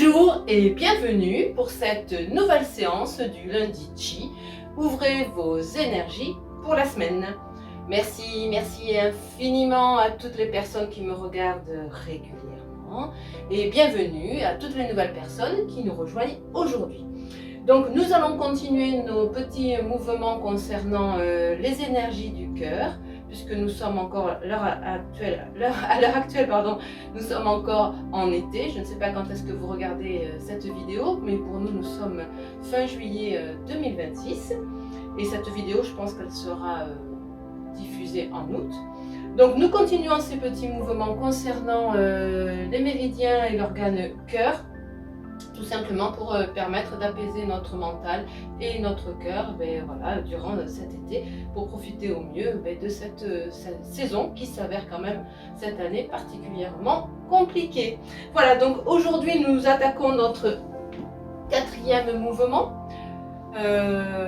Bonjour et bienvenue pour cette nouvelle séance du lundi Chi. Ouvrez vos énergies pour la semaine. Merci infiniment à toutes les personnes qui me regardent régulièrement et bienvenue à toutes les nouvelles personnes qui nous rejoignent aujourd'hui. Donc nous allons continuer nos petits mouvements concernant les énergies du cœur, puisque nous sommes encore à l'heure actuelle, nous sommes encore en été. Je ne sais pas quand est-ce que vous regardez cette vidéo, mais pour nous, nous sommes fin juillet 2026. Et cette vidéo, je pense qu'elle sera diffusée en août. Donc nous continuons ces petits mouvements concernant les méridiens et l'organe cœur, tout simplement pour permettre d'apaiser notre mental et notre cœur voilà, durant cet été, pour profiter au mieux de cette saison qui s'avère quand même cette année particulièrement compliquée. Voilà, donc aujourd'hui nous attaquons notre quatrième mouvement.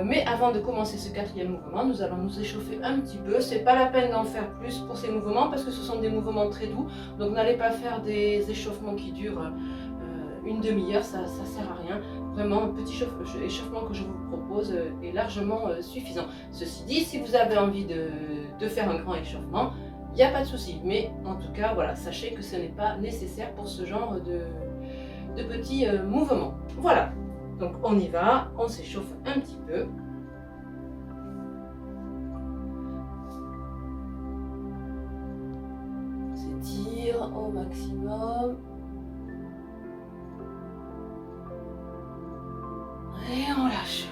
Mais avant de commencer ce quatrième mouvement, nous allons nous échauffer un petit peu. C'est pas la peine d'en faire plus pour ces mouvements parce que ce sont des mouvements très doux. Donc n'allez pas faire des échauffements qui durent une demi-heure, ça sert à rien. Vraiment, un petit échauffement que je vous propose est largement suffisant. Ceci dit, si vous avez envie de faire un grand échauffement, il n'y a pas de souci. Mais en tout cas, voilà, sachez que ce n'est pas nécessaire pour ce genre de petits mouvements. Voilà, donc on y va, on s'échauffe un petit peu. On s'étire au maximum. Et on lâche.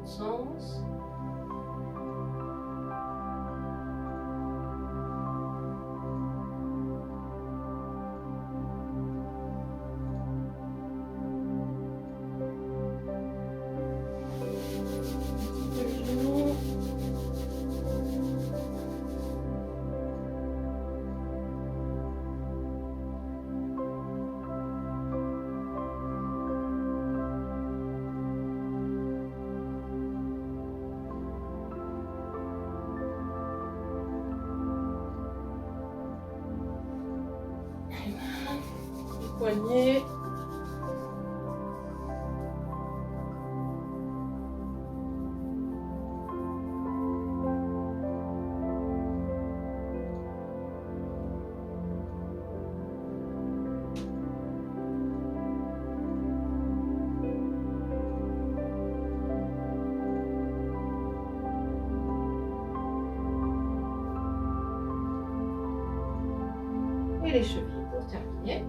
Sens. Poignet. Et les chevilles pour terminer.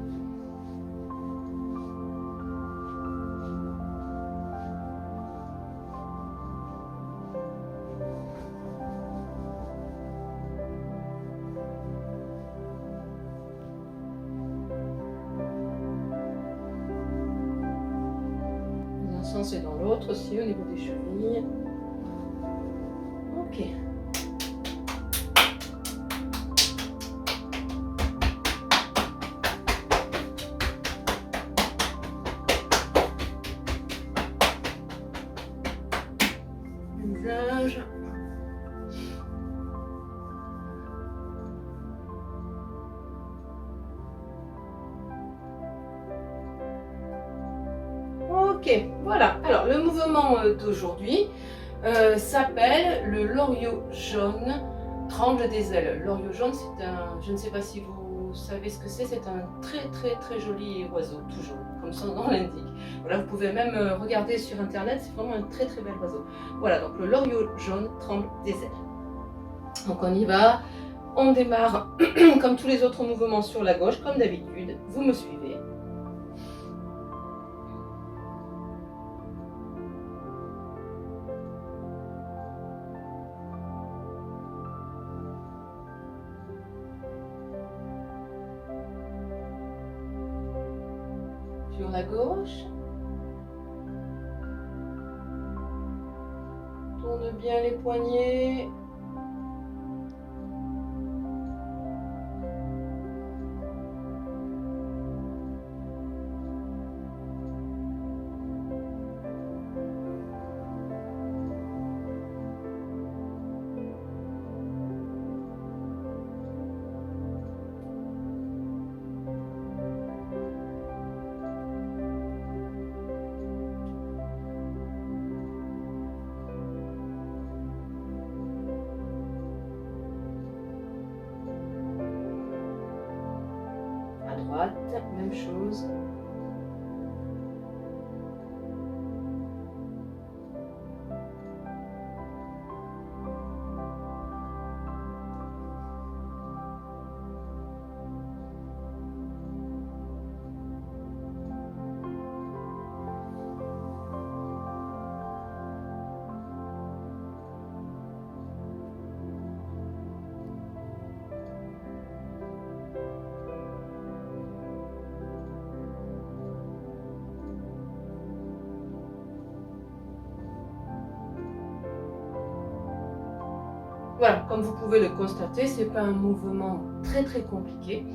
sens et dans l'autre aussi, au niveau des chevilles. Ok. Visage. Ok, voilà. Alors, le mouvement d'aujourd'hui s'appelle le loriot jaune tremble des ailes. Le loriot jaune, c'est un, je ne sais pas si vous savez ce que c'est un très joli oiseau, tout jaune, comme son nom l'indique. Voilà, vous pouvez même regarder sur internet, c'est vraiment un très bel oiseau. Voilà, donc le loriot jaune tremble des ailes. Donc on y va, on démarre comme tous les autres mouvements sur la gauche, comme d'habitude, vous me suivez. Sur la gauche. Tourne bien les poignets. Droite, même chose. Voilà, comme vous pouvez le constater, ce n'est pas un mouvement très compliqué.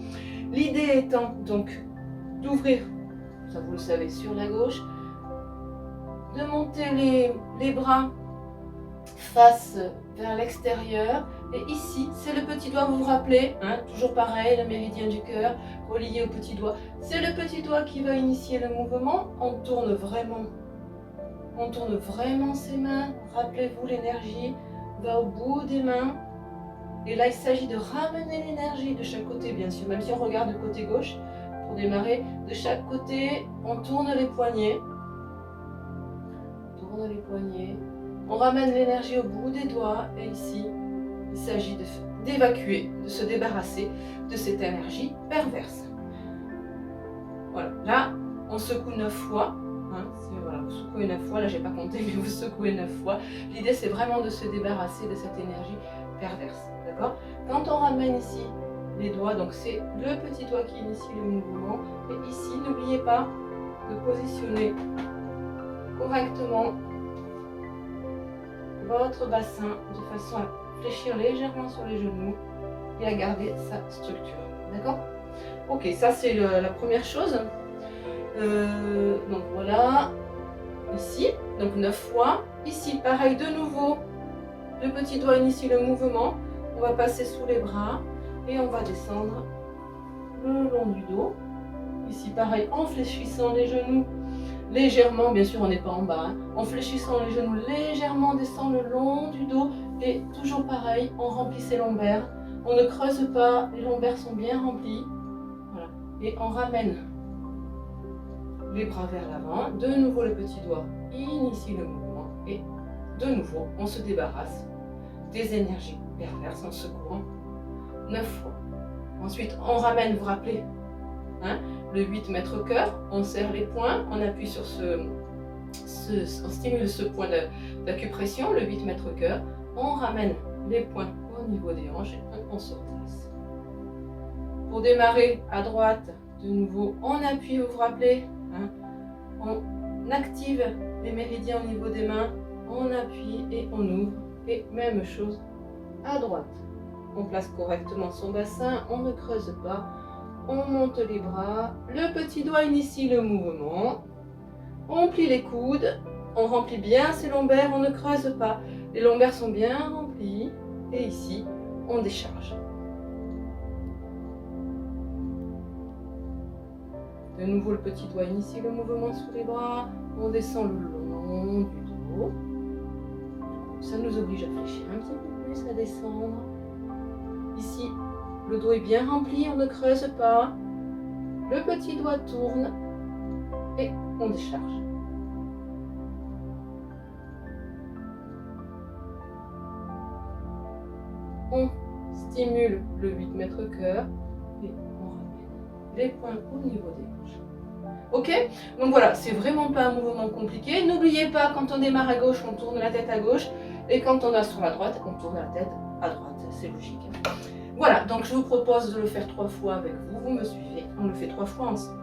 L'idée étant donc d'ouvrir, ça vous le savez, sur la gauche, de monter les bras face vers l'extérieur. Et ici, c'est le petit doigt, vous vous rappelez, hein, toujours pareil, le méridien du cœur relié au petit doigt. C'est le petit doigt qui va initier le mouvement. On tourne vraiment ses mains. Rappelez-vous, l'énergie va au bout des mains. Et là, il s'agit de ramener l'énergie de chaque côté, bien sûr. Même si on regarde du côté gauche, pour démarrer, de chaque côté, on tourne les poignets. Tourne les poignets. On ramène l'énergie au bout des doigts. Et ici, il s'agit d'évacuer, de se débarrasser de cette énergie perverse. Voilà. Là, on secoue 9 fois. Hein, voilà, vous secouez 9 fois. Là, j'ai pas compté, mais vous secouez 9 fois. L'idée, c'est vraiment de se débarrasser de cette énergie perverse. D'accord? Quand on ramène ici les doigts, donc c'est le petit doigt qui initie le mouvement. Et ici, n'oubliez pas de positionner correctement votre bassin de façon à fléchir légèrement sur les genoux et à garder sa structure. D'accord? Ok, ça c'est la première chose. Donc voilà, ici, donc 9 fois. Ici, pareil, de nouveau, le petit doigt initie le mouvement. On va passer sous les bras et on va descendre le long du dos. Ici, pareil, en fléchissant les genoux légèrement, bien sûr, on n'est pas en bas. Hein. En fléchissant les genoux légèrement, on descend le long du dos. Et toujours pareil, on remplit ses lombaires. On ne creuse pas, les lombaires sont bien remplis. Voilà. Et on ramène les bras vers l'avant. De nouveau, le petit doigt initie le mouvement. Et de nouveau, on se débarrasse des énergies perverses en secouant 9 fois. Ensuite, on ramène, vous vous rappelez, hein, le 8 mètres cœur, on serre les poings, on appuie sur on stimule ce point d'acupression, le 8 mètres cœur, on ramène les poings au niveau des hanches et on se redresse. Pour démarrer à droite, de nouveau, on appuie, vous vous rappelez, hein, on active les méridiens au niveau des mains, on appuie et on ouvre. Et même chose à droite. On place correctement son bassin, on ne creuse pas, on monte les bras, le petit doigt initie le mouvement, on plie les coudes, on remplit bien ses lombaires, on ne creuse pas, les lombaires sont bien remplis, et ici, on décharge. De nouveau, le petit doigt initie le mouvement sous les bras, on descend le long du dos. Ça nous oblige à fléchir un petit peu plus, à descendre. Ici, le dos est bien rempli, on ne creuse pas. Le petit doigt tourne et on décharge. On stimule le 8 mètres cœur et on ramène les poings au niveau des hanches. Ok? Donc voilà, c'est vraiment pas un mouvement compliqué. N'oubliez pas, quand on démarre à gauche, on tourne la tête à gauche. Et quand on est sur la droite, on tourne la tête à droite. C'est logique. Voilà, donc je vous propose de le faire 3 fois avec vous. Vous me suivez. On le fait 3 fois ensemble.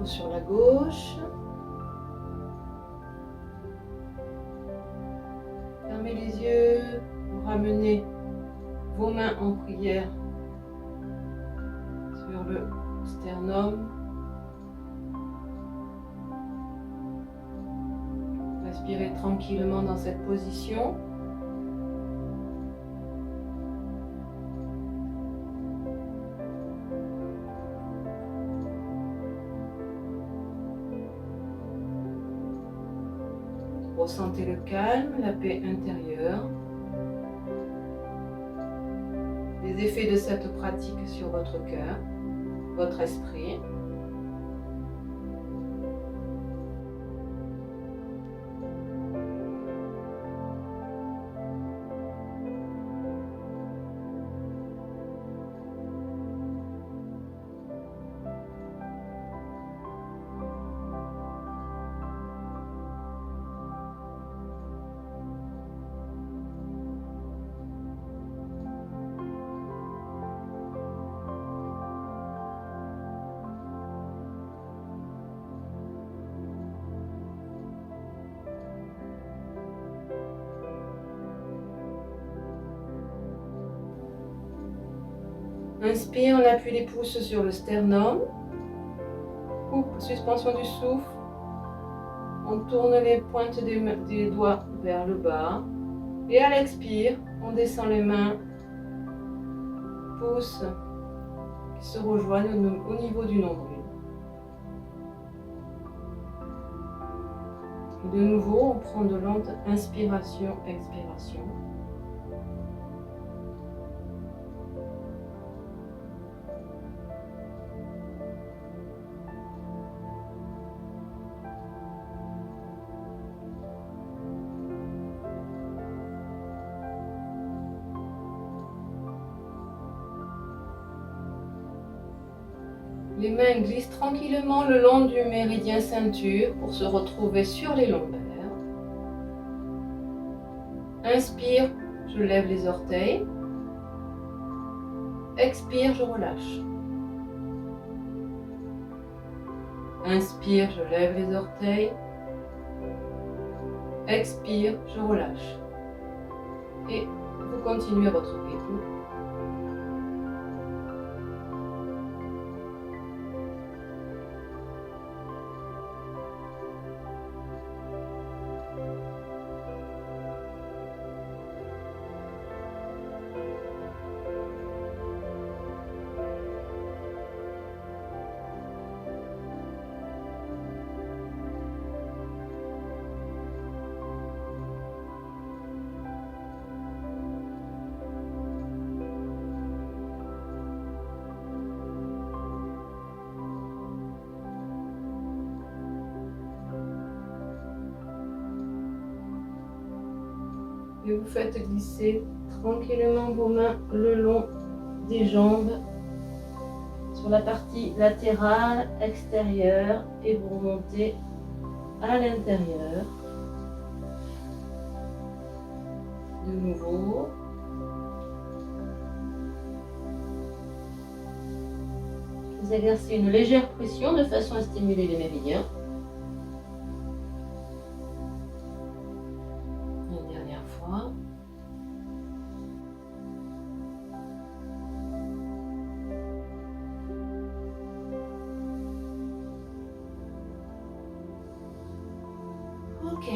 pouce sur la gauche. Fermez les yeux, vous ramenez vos mains en prière sur le sternum. Respirez tranquillement dans cette position. Ressentez le calme, la paix intérieure. Les effets de cette pratique sur votre cœur, votre esprit. Inspire, on appuie les pouces sur le sternum. Coupe, suspension du souffle. On tourne les pointes des doigts vers le bas. Et à l'expire, on descend les mains, pouces qui se rejoignent au niveau du nombril. Et de nouveau, on prend de longues inspirations, expirations. Les mains glissent tranquillement le long du méridien ceinture pour se retrouver sur les lombaires. Inspire, je lève les orteils. Expire, je relâche. Inspire, je lève les orteils. Expire, je relâche. Et vous continuez votre rythme. Et vous faites glisser tranquillement vos mains le long des jambes sur la partie latérale, extérieure, et vous remontez à l'intérieur. De nouveau. Vous exercez une légère pression de façon à stimuler les méridiens. Une dernière fois. Ok.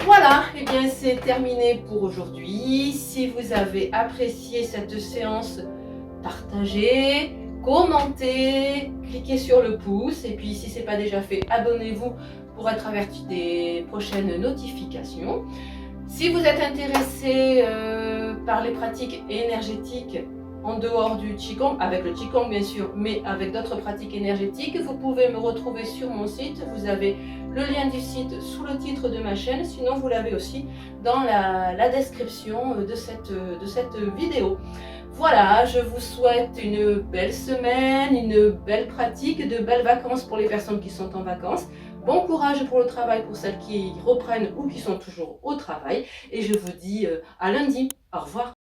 Voilà, et bien c'est terminé pour aujourd'hui. Si vous avez apprécié cette séance, partagez, commentez, cliquez sur le pouce, et puis si ce n'est pas déjà fait, abonnez-vous pour être averti des prochaines notifications. Si vous êtes intéressé par les pratiques énergétiques en dehors du Qigong, avec le Qigong bien sûr, mais avec d'autres pratiques énergétiques, vous pouvez me retrouver sur mon site. Vous avez le lien du site sous le titre de ma chaîne, sinon vous l'avez aussi dans la description de cette vidéo. Voilà, je vous souhaite une belle semaine, une belle pratique, de belles vacances pour les personnes qui sont en vacances. Bon courage pour le travail pour celles qui reprennent ou qui sont toujours au travail. Et je vous dis à lundi. Au revoir.